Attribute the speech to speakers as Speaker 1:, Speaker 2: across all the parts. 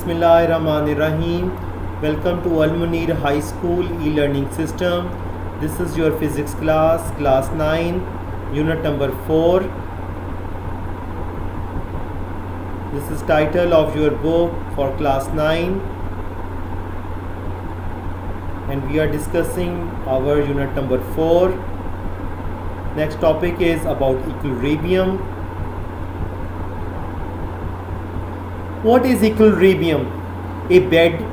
Speaker 1: Bismillahirrahmanirrahim. Welcome to Al Munir High School e-learning system. This is your physics class 9, unit number 4. This is title of your book for class 9, and we are discussing our unit number 4. Next topic is about equilibrium. What is equilibrium? A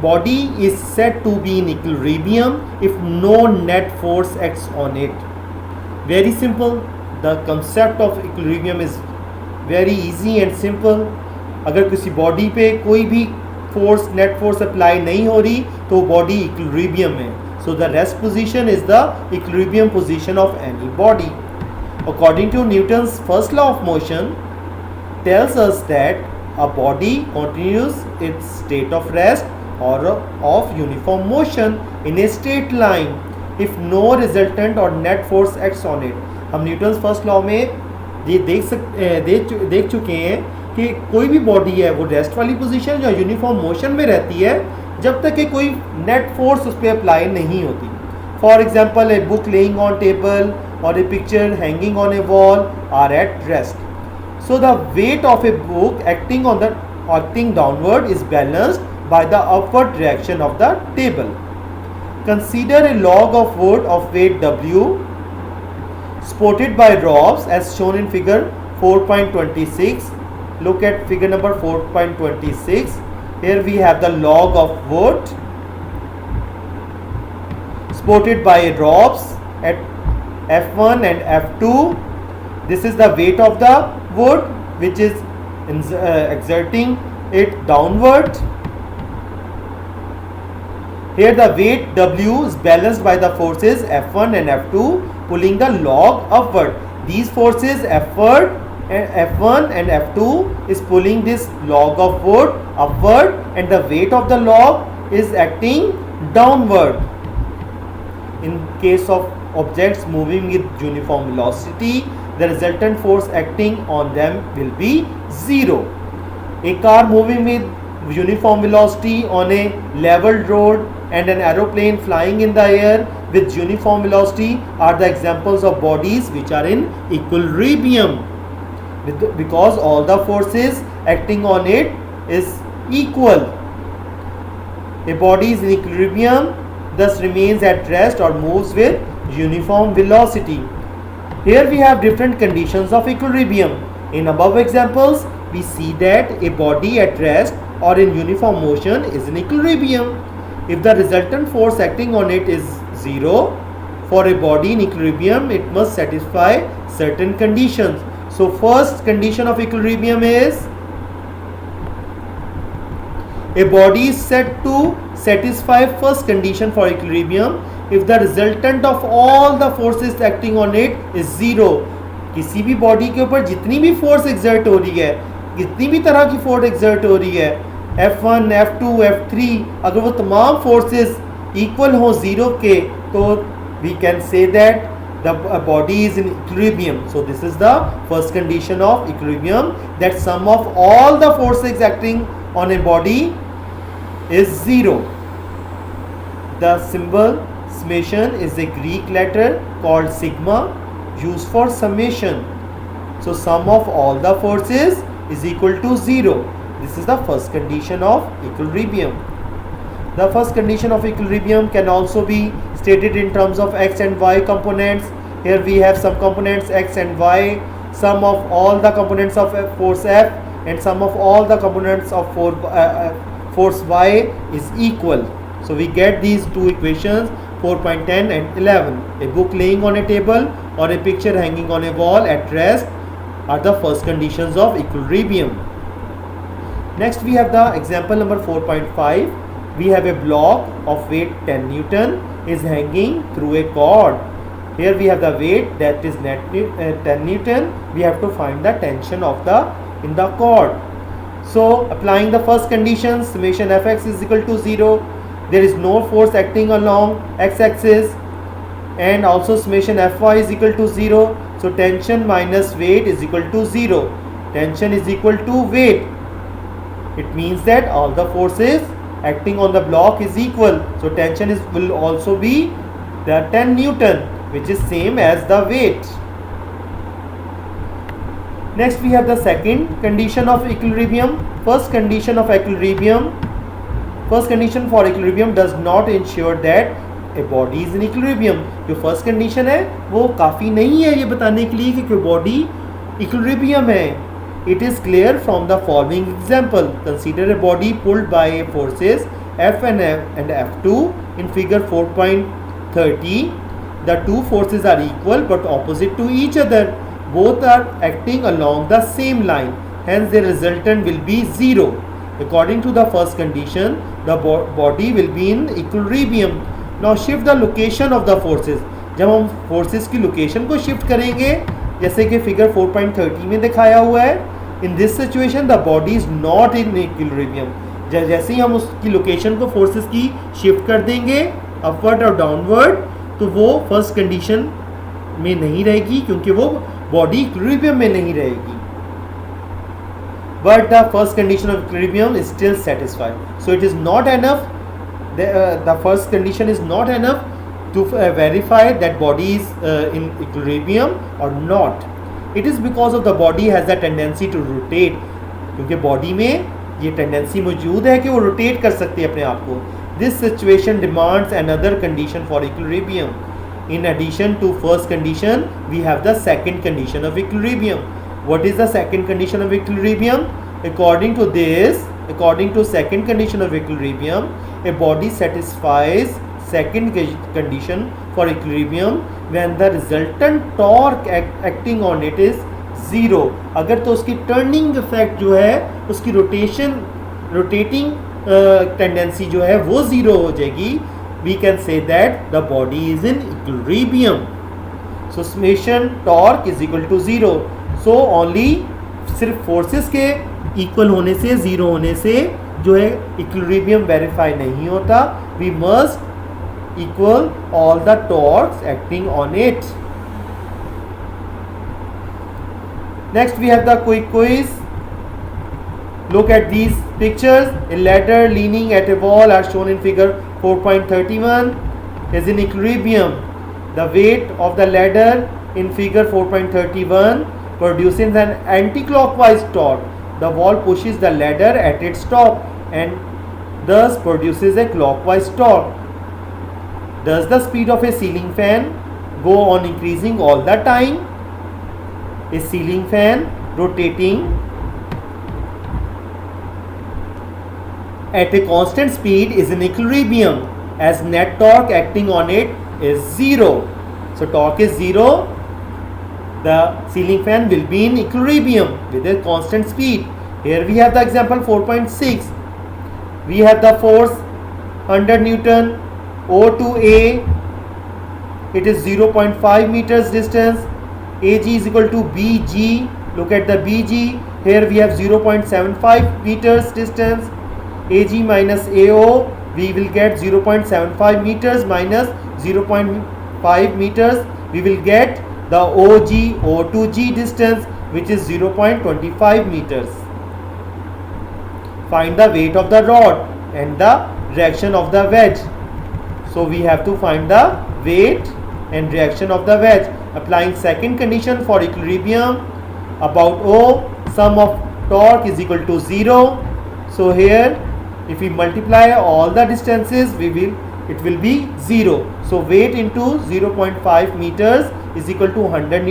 Speaker 1: body is said to be in equilibrium if no net force acts on it. Very simple. The concept of equilibrium is very easy and simple. अगर किसी body पे कोई भी force net force apply नहीं हो रही तो body equilibrium है. So the rest position is the equilibrium position of any body. According to Newton's first law of motion tells us that a body continues its state of rest or of uniform motion in a straight line if no resultant or net force acts on it. हम Newton's first law में ये देख चुके हैं कि कोई भी body है वो रेस्ट वाली पोजीशन या यूनिफॉर्म मोशन में रहती है जब तक कि कोई नेट फोर्स उस पर अप्लाई नहीं होती. For example a book laying on table or a picture hanging on a wall are at rest. So the weight of a book acting downward is balanced by the upward reaction of the table. Consider a log of wood of weight W supported by ropes as shown in figure 4.26. Look at figure number 4.26. Here we have the log of wood supported by ropes at F1 and F2. This is the weight of the wood which is exerting it downward. Here the weight W is balanced by the forces F1 and F2 pulling the log upward. These forces F1 and F2 is pulling this log of wood upward, and the weight of the log is acting downward. In case of objects moving with uniform velocity, the resultant force acting on them will be 0. A car moving with uniform velocity on a leveled road and an aeroplane flying in the air with uniform velocity are the examples of bodies which are in equilibrium, because all the forces acting on it is equal. A body is in equilibrium, thus remains at rest or moves with uniform velocity. Here we have different conditions of equilibrium. In above examples, we see that a body at rest or in uniform motion is in equilibrium if the resultant force acting on it is 0. For a body in equilibrium, it must satisfy certain conditions. So first condition of equilibrium is a body is said to satisfy first condition for equilibrium if the resultant of all the forces acting on it is 0. किसी भी body के ऊपर जितनी भी force exert हो रही है, कितनी भी तरह की फोर्स एग्जर्ट हो रही है, F1, F2, F3, अगर वो तमाम फोर्सेस इक्वल हो 0 के, तो we can say that the body is in equilibrium. So this is the first condition of equilibrium, that sum of all the forces acting on a body is 0. The symbol summation is a Greek letter called sigma used for summation. So sum of all the forces is equal to 0. This is the first condition of equilibrium. The first condition of equilibrium can also be stated in terms of x and y components. Here we have some components x and y. Sum of all the components of force F and sum of all the components of force y is equal. So we get these two equations 4.10 and 11. A book laying on a table or a picture hanging on a wall at rest are the first conditions of equilibrium. Next we have the example number 4.5. We have a block of weight 10 Newton is hanging through a cord. Here we have the weight that is 10 Newton. We have to find the tension of in the cord. So applying the first condition, summation Fx is equal to 0. There is no force acting along x-axis, and also summation Fy is equal to 0. So tension minus weight is equal to 0. Tension is equal to weight. It means that all the forces acting on the block is equal. So tension will also be the 10 Newton, which is same as the weight. Next we have the second condition of equilibrium. First condition for equilibrium does not ensure that a body is in equilibrium. जो first condition है वो काफ़ी नहीं है ये बताने के लिए कि कोई body equilibrium है. It is clear from the following example. Consider a body pulled by forces F and F2 in figure 4.30. The two forces are equal but opposite to each other. Both are acting along the same line. Hence the resultant will be 0. According to the first condition, the body will be in equilibrium. Now shift the location of the forces. जब हम forces की location को shift करेंगे, जैसे कि figure 4.30 में दिखाया हुआ है, in this situation the body is not in equilibrium. जैसे ही हम उसकी location को forces की shift कर देंगे upward और downward, तो वो first condition में नहीं रहेगी क्योंकि वो body equilibrium में नहीं रहेगी. But the first condition of equilibrium is still satisfied. So it is not enough. The first condition is not enough to verify that body is in equilibrium or not. It is because of the body has a tendency to rotate. क्योंकि body में ये tendency मौजूद है कि वो rotate कर सकती है अपने आप को. This situation demands another condition for equilibrium. In addition to first condition, we have the second condition of equilibrium. What is the second condition of equilibrium? According to second condition of equilibrium, a body satisfies second condition for equilibrium when the resultant torque acting on it is 0. अगर तो उसकी turning effect जो है उसकी rotating tendency जो है वो 0 हो जाएगी. We can say that the body is in equilibrium. So summation torque is equal to 0. So only सिर्फ forces के equal होने से 0 होने से जो है equilibrium verify नहीं होता. We must equal all the torques acting on it. Next we have the quick quiz. Look at these pictures. A ladder leaning at a wall are shown in figure 4.31 is in equilibrium. The weight of the ladder in figure 4.31 produces an anti-clockwise torque. The wall pushes the ladder at its top and thus produces a clockwise torque. Does the speed of a ceiling fan go on increasing all the time? A ceiling fan rotating at a constant speed is in equilibrium as net torque acting on it is 0. So torque is 0. The ceiling fan will be in equilibrium with a constant speed. Here we have the example 4.6. We have the force 100 Newton O to A. It is 0.5 meters distance. AG is equal to BG. Look at the BG. Here we have 0.75 meters distance. AG minus AO, we will get 0.75 meters minus 0.5 meters. We will get the OG, O to G distance, which is 0.25 meters. Find the weight of the rod and the reaction of the wedge. So we have to find the weight and reaction of the wedge. Applying second condition for equilibrium about O, sum of torque is equal to 0. So here if we multiply all the distances it will be 0. So weight into 0.5 meters is equal to 100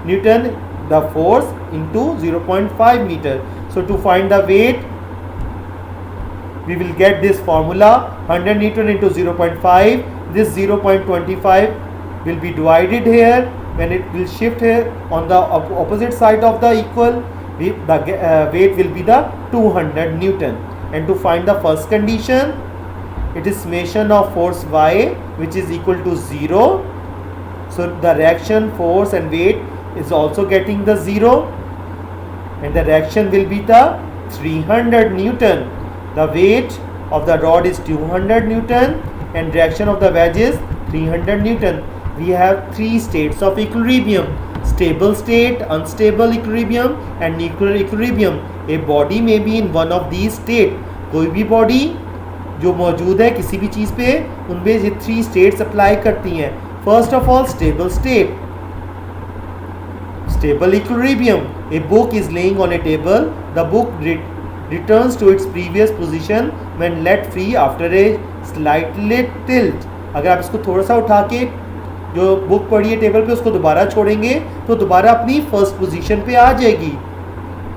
Speaker 1: Newton, the force into 0.5 meter. So to find the weight we will get this formula 100 Newton into 0.5. This 0.25 will be divided here. When it will shift here on the opposite side of the equal, the weight will be the 200 Newton. And to find the first condition, it is summation of force Y which is equal to 0. So the reaction force and weight is also getting the 0 and the reaction will be the 300 Newton. The weight of the rod is 200 Newton and reaction of the wedge is 300 Newton. We have three states of equilibrium. stable state, unstable equilibrium and nuclear equilibrium. A body may be in one of these state. कोई भी body जो मौजूद है किसी भी चीज़ पे, उनमें ये 3 स्टेट्स अप्लाई करती हैं. First of all stable state, stable equilibrium. A book is laying on a table. The book returns to its previous position when let free after a slight tilt. अगर आप इसको थोड़ा सा उठा के जो बुक पड़ी है टेबल पे उसको दोबारा छोड़ेंगे तो दोबारा अपनी फर्स्ट पोजीशन पे आ जाएगी.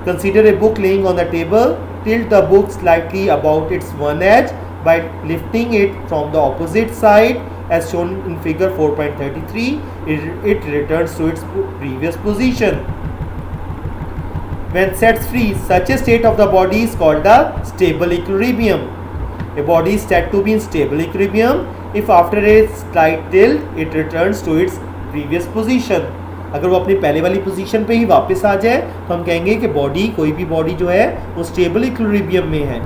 Speaker 1: Consider a book laying on the table. Tilt the book slightly about its one edge by lifting it from the opposite side as shown in figure 4.33. It returns to its previous position. When set free, such a state of the body is called the stable equilibrium. A body is said to be in stable equilibrium if after a slight tilt it returns to its previous position. अगर वो अपनी पहले वाली position पे ही वापस आ जाए तो हम कहेंगे कि बॉडी, कोई भी बॉडी जो है वो स्टेबल इक्विलिब्रियम में है.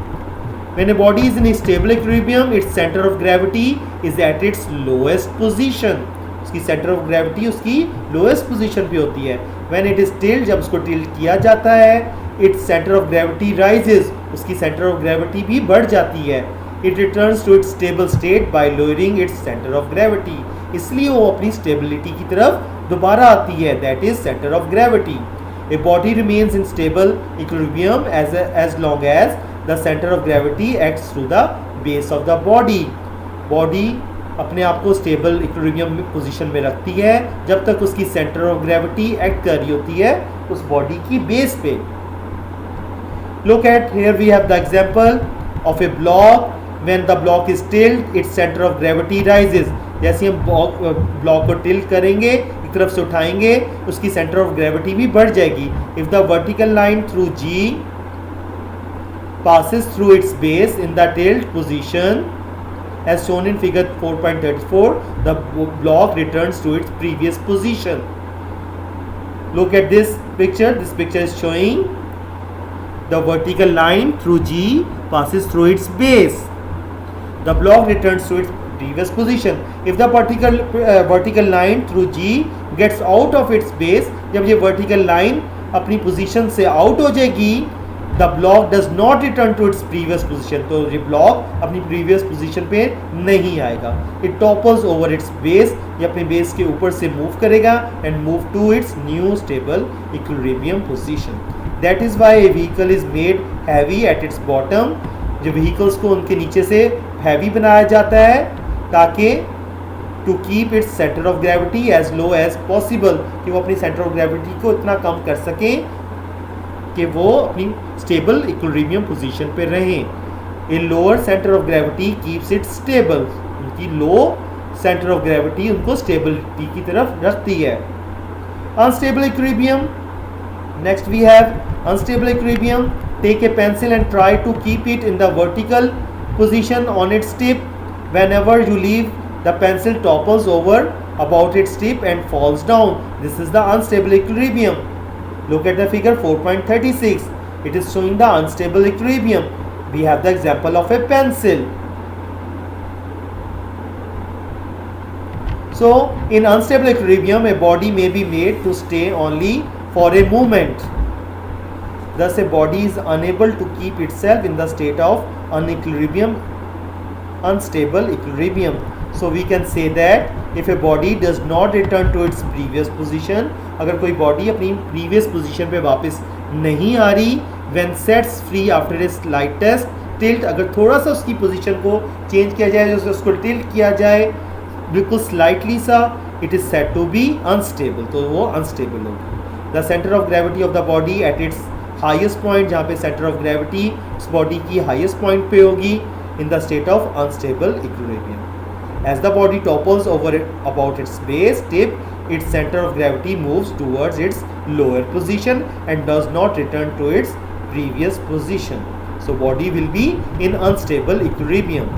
Speaker 1: When a body is in a stable equilibrium, its center of gravity is at its lowest position. उसकी सेंटर ऑफ ग्रेविटी उसकी लोएस्ट पोजीशन पे होती है. When it is tilt, जब उसको टिल्ट किया जाता है, its center of gravity rises, उसकी सेंटर ऑफ ग्रेविटी भी बढ़ जाती है. It returns to its stable state by lowering its center of gravity. इसलिए वो अपनी स्टेबिलिटी की तरफ दोबारा आती है, that is centre of gravity. A body remains in stable equilibrium as long as the centre of gravity acts through the base of the body. Body अपने आप को स्टेबल इक्विलिब्रियम पोजीशन में रखती है जब तक उसकी सेंटर ऑफ ग्रेविटी एक्ट कर रही होती है उस बॉडी की बेस पे. Look at here we have the example of a block. When the block is tilt its centre of gravity rises. जैसे हम ब्लॉक को टिल्ट करेंगे, एक तरफ से उठाएंगे, उसकी सेंटर ऑफ ग्रेविटी भी बढ़ जाएगी. If the vertical line through G passes through its base in the tilt position as shown in figure 4.34, the block returns to its previous position. Look at this picture. This picture is showing the vertical line through G passes through its base. The block returns to its previous position. If the vertical line through G gets out of its base, जब ये vertical line अपनी position से out हो जाएगी, the block does not return to its previous position. तो ये block अपनी previous position पे नहीं आएगा. It topples over its base, ये अपने base के ऊपर से move करेगा and move to its new stable equilibrium position. That is why a vehicle is made heavy at its bottom. जो vehicles को उनके नीचे से heavy बनाया जाता है ताकि to keep its center of gravity as low as possible, कि वो अपनी center of gravity को इतना कम कर सकें कि वो अपनी स्टेबल इक्विलिब्रियम पोजीशन पे रहें. A lower centre of gravity keeps it stable. उनकी लो सेंटर ऑफ ग्रेविटी उनको स्टेबिलिटी की तरफ रखती है. Unstable equilibrium. Next we have unstable equilibrium. Take a pencil and try to keep it in the vertical position on its tip. Whenever you leave the pencil topples over about its tip and falls down. This is the unstable equilibrium. Look at the figure 4.36. It is showing the unstable equilibrium. We have the example of a pencil. So, in unstable equilibrium, a body may be made to stay only for a moment. Thus, a body is unable to keep itself in the state of unstable equilibrium. So, we can say that if a body does not return to its previous position, अगर कोई body अपनी previous position पे वापस नहीं आ रही, when sets free after a slightest tilt, अगर थोड़ा सा उसकी पोजीशन को चेंज किया जाए, जैसे उसको टिल्ट किया जाए बिल्कुल स्लाइटली सा, it is said to be unstable. तो वो अनस्टेबल होगी. The centre of gravity of the body at its highest point, जहाँ पे सेंटर ऑफ ग्रेविटी उस बॉडी की हाईएस्ट पॉइंट पे होगी, in the state of unstable equilibrium. As the body topples over about its base tip, its center of gravity moves towards its lower position and does not return to its previous position. So body will be in unstable equilibrium.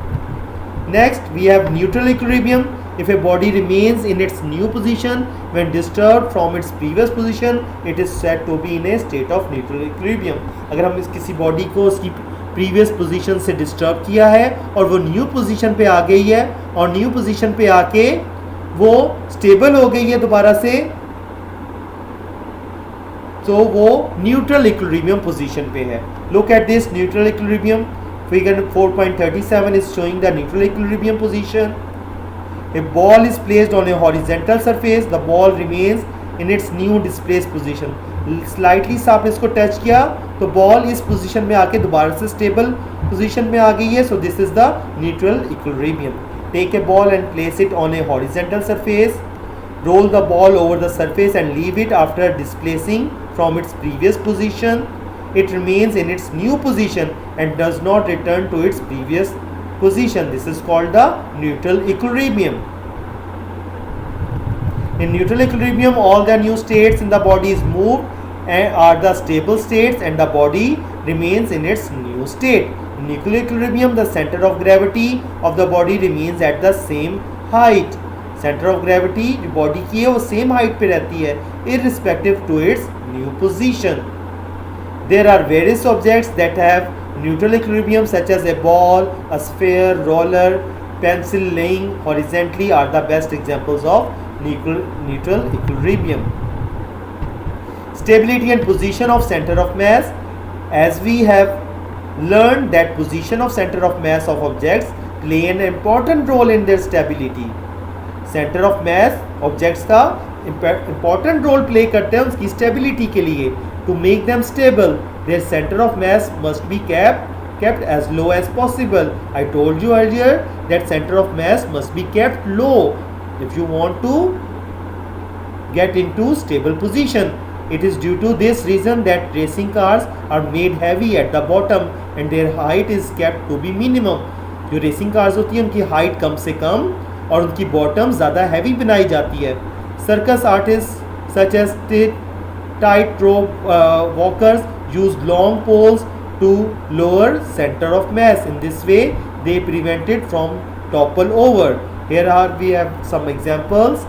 Speaker 1: Next, we have neutral equilibrium. If a body remains in its new position when disturbed from its previous position, it is said to be in a state of neutral equilibrium. अगर हम किसी body को उसकी previous position से disturb किया है और वो न्यू पोजीशन पे आ गई है और न्यू पोजीशन पे आके वो स्टेबल हो गई है दोबारा से, तो वो न्यूट्रल इक्विलिब्रियम पोजीशन पे है. Look at this neutral equilibrium. Figure 4.37 is showing the neutral equilibrium position. A ball is placed on a horizontal surface. The ball remains in its new displaced position. Slightly सा आपने इसको touch किया तो ball इस position में आके दोबारा से स्टेबल पोजीशन में आ गई है. So this is the neutral equilibrium. Take a ball and place it on a horizontal surface. Roll the ball over the surface and leave it after displacing from its previous position. It remains in its new position and does not return to its previous position. This is called the neutral equilibrium. In neutral equilibrium, all the new states in the body is moved and are the stable states, and the body remains in its new state. In neutral equilibrium, the center of gravity of the body remains at the same height. Center of gravity जो body की है वो same height पे रहती है irrespective to its new position. There are various objects that have neutral equilibrium such as a ball, a sphere, roller, pencil laying horizontally are the best examples of neutral equilibrium. Stability and position of center of mass. As we have learned that position of center of mass of objects play an important role in their stability. Centre of mass objects का important role play करते हैं उसकी stability के लिए. To make them stable their centre of mass must be kept as low as possible. I told you earlier that center of mass must be kept low if you want to get into stable position. It is due to this reason that racing cars are made heavy at the bottom and their height is kept to be minimum. जो racing cars होती हैं उनकी height कम से कम और उनकी bottom ज़्यादा heavy बनाई जाती है. Circus artist such as tight rope walkers use long poles to lower centre of mass. In this way they prevented from topple over. Here are we have some examples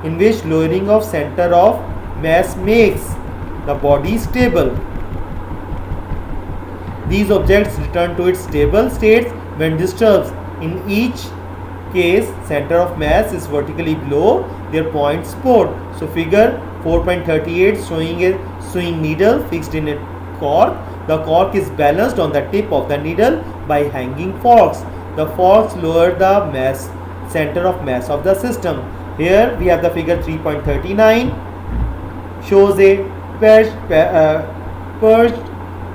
Speaker 1: in which lowering of center of mass makes the body stable. These objects return to its stable states when disturbed. In each case, center of mass is vertically below their point support. So figure 4.38 showing a sewing needle fixed in a cork. The cork is balanced on the tip of the needle by hanging forks. The forks lower the mass center of mass of the system. Here we have the figure 3.39 shows a perched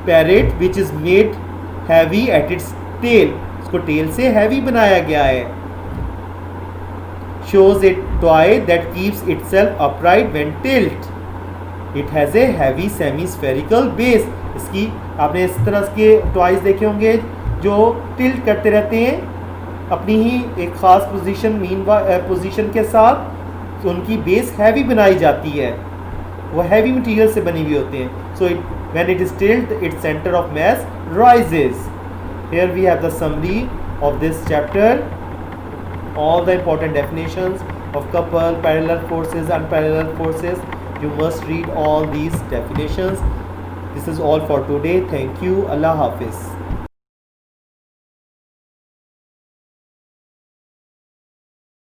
Speaker 1: parrot which is made heavy at its tail. इसको tail से heavy बनाया गया है. Shows a toy that keeps itself upright when tilt. It has a heavy semi-spherical base. इसकी आपने इस तरह के टॉयज देखे होंगे जो टिल्ट करते रहते हैं अपनी ही एक ख़ास पोजीशन के साथ. तो उनकी बेस हैवी बनाई जाती है, वो हैवी मटेरियल से बनी हुई होते हैं. So when it is tilt its centre of mass rises. Here we have the summary of this chapter. All the important definitions of couple, parallel forces, unparalleled forces. You must read all these definitions. This is all for today. Thank you. Allah Hafiz.